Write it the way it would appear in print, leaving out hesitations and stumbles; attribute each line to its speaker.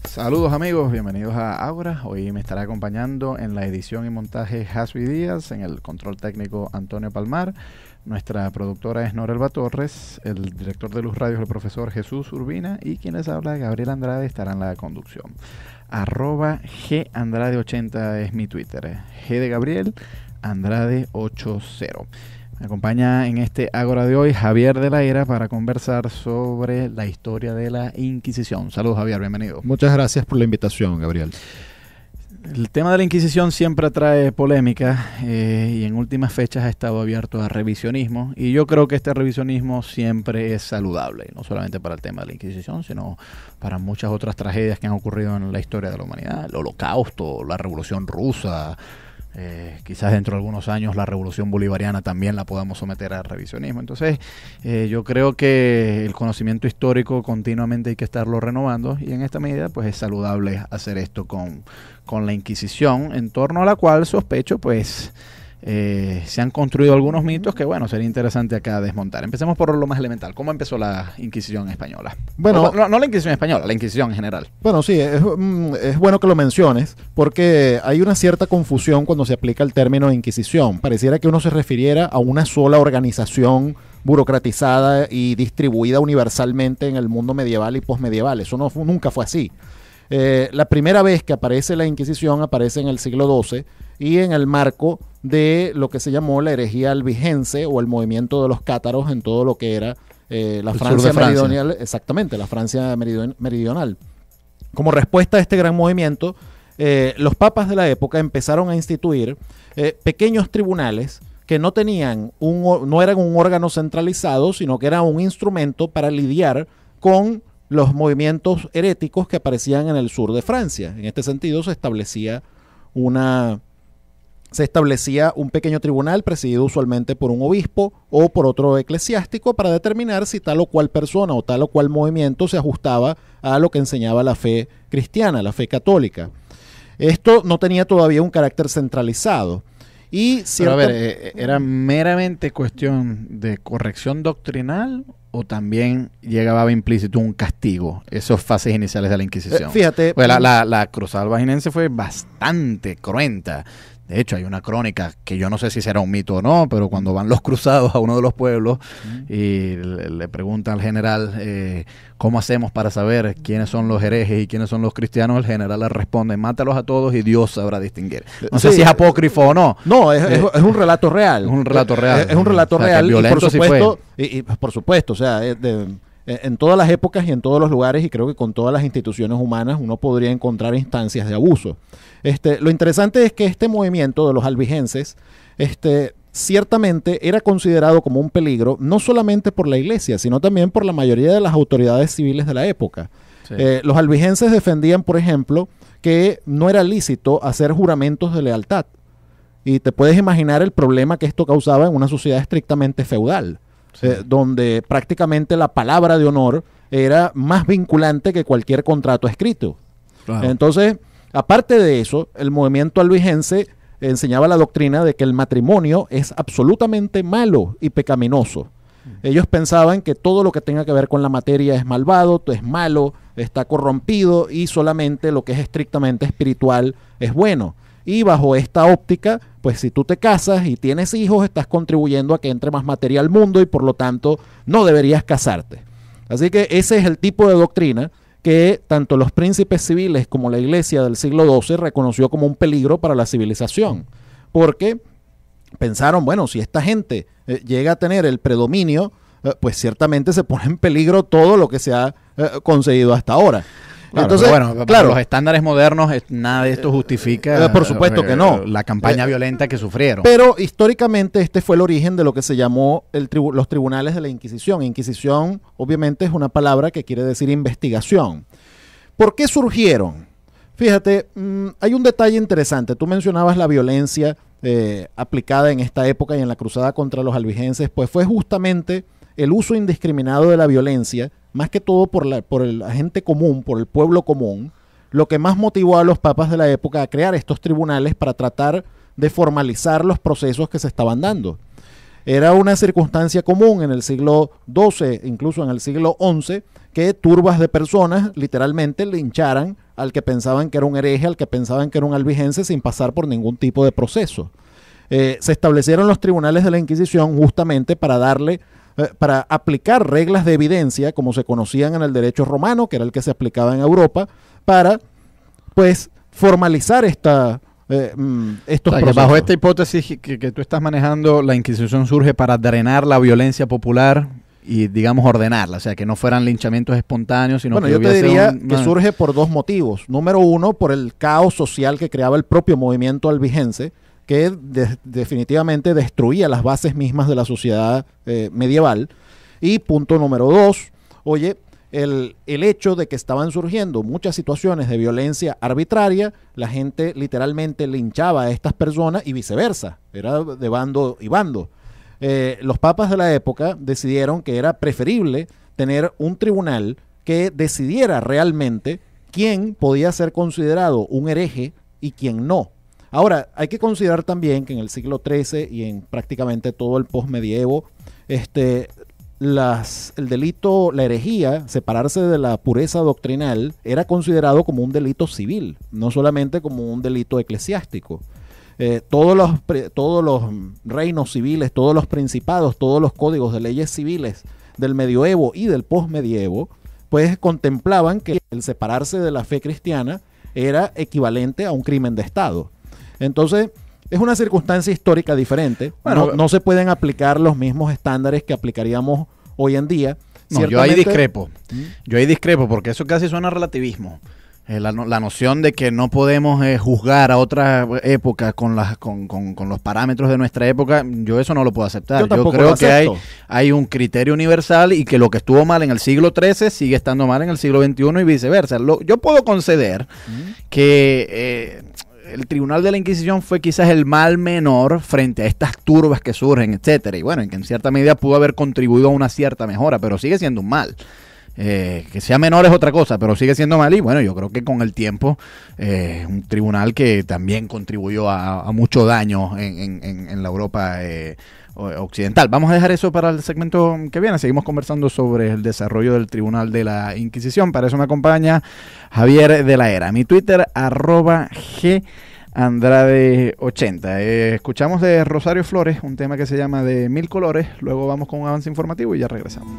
Speaker 1: Saludos amigos, bienvenidos a Ágora. Hoy me estará acompañando en la edición y montaje Hasby Díaz, en el control técnico Antonio Palmar. Nuestra productora es Norelba Torres, el director de Luz Radio es el profesor Jesús Urbina y quien les habla, Gabriel Andrade, estará en la conducción. @GAndrade80 es mi Twitter, G de Gabriel, Andrade80. Me acompaña en este Ágora de hoy Javier de la Era para conversar sobre la historia de la Inquisición. Saludos Javier, bienvenido.
Speaker 2: Muchas gracias por la invitación, Gabriel.
Speaker 1: El tema de la Inquisición siempre trae polémica y en últimas fechas ha estado abierto a revisionismo, y yo creo que este revisionismo siempre es saludable, no solamente para el tema de la Inquisición, sino para muchas otras tragedias que han ocurrido en la historia de la humanidad, el Holocausto, la Revolución Rusa. Quizás dentro de algunos años la revolución bolivariana también la podamos someter a revisionismo. Entonces yo creo que el conocimiento histórico continuamente hay que estarlo renovando, y en esta medida pues es saludable hacer esto con la Inquisición, en torno a la cual sospecho pues se han construido algunos mitos que bueno, sería interesante acá desmontar. Empecemos por lo más elemental. ¿Cómo empezó la Inquisición española? Bueno, no la Inquisición española, la Inquisición en general.
Speaker 2: Bueno, sí, es bueno que lo menciones, porque hay una cierta confusión cuando se aplica el término Inquisición. Pareciera que uno se refiriera a una sola organización burocratizada y distribuida universalmente en el mundo medieval y posmedieval. Eso nunca fue así. La primera vez que aparece la Inquisición aparece en el siglo XII y en el marco de lo que se llamó la herejía albigense o el movimiento de los cátaros en todo lo que era la Francia meridional. Exactamente, la Francia meridional. Como respuesta a este gran movimiento, los papas de la época empezaron a instituir pequeños tribunales que no eran un órgano centralizado, sino que era un instrumento para lidiar con los movimientos heréticos que aparecían en el sur de Francia. En este sentido se establecía un pequeño tribunal presidido usualmente por un obispo o por otro eclesiástico para determinar si tal o cual persona o tal o cual movimiento se ajustaba a lo que enseñaba la fe cristiana, la fe católica. Esto no tenía todavía un carácter centralizado.
Speaker 1: Pero a ver, ¿era meramente cuestión de corrección doctrinal o también llegaba implícito un castigo? Esas fases iniciales de la Inquisición.
Speaker 2: Fíjate.
Speaker 1: Pues la cruzada albigense fue bastante cruenta. De hecho, hay una crónica que yo no sé si será un mito o no, pero cuando van los cruzados a uno de los pueblos y le preguntan al general ¿cómo hacemos para saber quiénes son los herejes y quiénes son los cristianos? El general le responde: mátalos a todos y Dios sabrá distinguir. No sé si es apócrifo o no.
Speaker 2: No, es un relato real.
Speaker 1: Es un relato real.
Speaker 2: Es un relato real.
Speaker 1: Violento,
Speaker 2: y por supuesto, o sea, en todas las épocas y en todos los lugares, y creo que con todas las instituciones humanas uno podría encontrar instancias de abuso. Lo interesante es que este movimiento de los albigenses ciertamente era considerado como un peligro, no solamente por la iglesia, sino también por la mayoría de las autoridades civiles de la época. Sí. Los albigenses defendían, por ejemplo, que no era lícito hacer juramentos de lealtad. Y te puedes imaginar el problema que esto causaba en una sociedad estrictamente feudal. Sí. Donde prácticamente la palabra de honor era más vinculante que cualquier contrato escrito. Claro. Entonces, aparte de eso, el movimiento albigense enseñaba la doctrina de que el matrimonio es absolutamente malo y pecaminoso. Ellos pensaban que todo lo que tenga que ver con la materia es malvado, es malo, está corrompido, y solamente lo que es estrictamente espiritual es bueno. Y bajo esta óptica, pues si tú te casas y tienes hijos, estás contribuyendo a que entre más materia al mundo y por lo tanto no deberías casarte. Así que ese es el tipo de doctrina que tanto los príncipes civiles como la iglesia del siglo XII reconoció como un peligro para la civilización. Porque pensaron, bueno, si esta gente llega a tener el predominio, pues ciertamente se pone en peligro todo lo que se ha conseguido hasta ahora.
Speaker 1: Claro, entonces, bueno, claro, los estándares modernos, nada de esto justifica
Speaker 2: por supuesto que no,
Speaker 1: la campaña violenta que sufrieron.
Speaker 2: Pero históricamente este fue el origen de lo que se llamó los tribunales de la Inquisición. Inquisición obviamente es una palabra que quiere decir investigación. ¿Por qué surgieron? Fíjate, hay un detalle interesante. Tú mencionabas la violencia aplicada en esta época y en la cruzada contra los albigenses, pues fue justamente el uso indiscriminado de la violencia, más que todo por la gente común, por el pueblo común, lo que más motivó a los papas de la época a crear estos tribunales para tratar de formalizar los procesos que se estaban dando. Era una circunstancia común en el siglo XII, incluso en el siglo XI, que turbas de personas literalmente lincharan al que pensaban que era un hereje, al que pensaban que era un albigense, sin pasar por ningún tipo de proceso. Se establecieron los tribunales de la Inquisición justamente para aplicar reglas de evidencia, como se conocían en el derecho romano, que era el que se aplicaba en Europa, para, pues, formalizar estos procesos.
Speaker 1: Bajo esta hipótesis que tú estás manejando, la Inquisición surge para drenar la violencia popular y, digamos, ordenarla, o sea, que no fueran linchamientos espontáneos, sino que
Speaker 2: yo te diría que surge por dos motivos. Número uno, por el caos social que creaba el propio movimiento albigense, que definitivamente destruía las bases mismas de la sociedad medieval. Y punto número dos, el hecho de que estaban surgiendo muchas situaciones de violencia arbitraria, la gente literalmente linchaba a estas personas y viceversa, era de bando y bando. Los papas de la época decidieron que era preferible tener un tribunal que decidiera realmente quién podía ser considerado un hereje y quién no. Ahora, hay que considerar también que en el siglo XIII y en prácticamente todo el posmedievo, el delito, la herejía, separarse de la pureza doctrinal, era considerado como un delito civil, no solamente como un delito eclesiástico. Todos los reinos civiles, todos los principados, todos los códigos de leyes civiles del medioevo y del posmedievo, pues contemplaban que el separarse de la fe cristiana era equivalente a un crimen de Estado. Entonces, es una circunstancia histórica diferente. Bueno, no se pueden aplicar los mismos estándares que aplicaríamos hoy en día.
Speaker 1: No, yo ahí discrepo. Yo ahí discrepo porque eso casi suena a relativismo. La noción de que no podemos juzgar a otra época con los parámetros de nuestra época, yo eso no lo puedo aceptar. Yo creo que hay un criterio universal y que lo que estuvo mal en el siglo XIII sigue estando mal en el siglo XXI y viceversa. Yo puedo conceder que el Tribunal de la Inquisición fue quizás el mal menor frente a estas turbas que surgen, etcétera. Y bueno, en que en cierta medida pudo haber contribuido a una cierta mejora, pero sigue siendo un mal. Que sea menor es otra cosa, pero sigue siendo mal. Y bueno, yo creo que con el tiempo, un tribunal que también contribuyó a mucho daño en la Europa occidental. Vamos a dejar eso para el segmento que viene. Seguimos conversando sobre el desarrollo del Tribunal de la Inquisición. Para eso me acompaña Javier de la Era. Mi Twitter, @GAndrade80. Escuchamos de Rosario Flores un tema que se llama De Mil Colores. Luego vamos con un avance informativo y ya regresamos.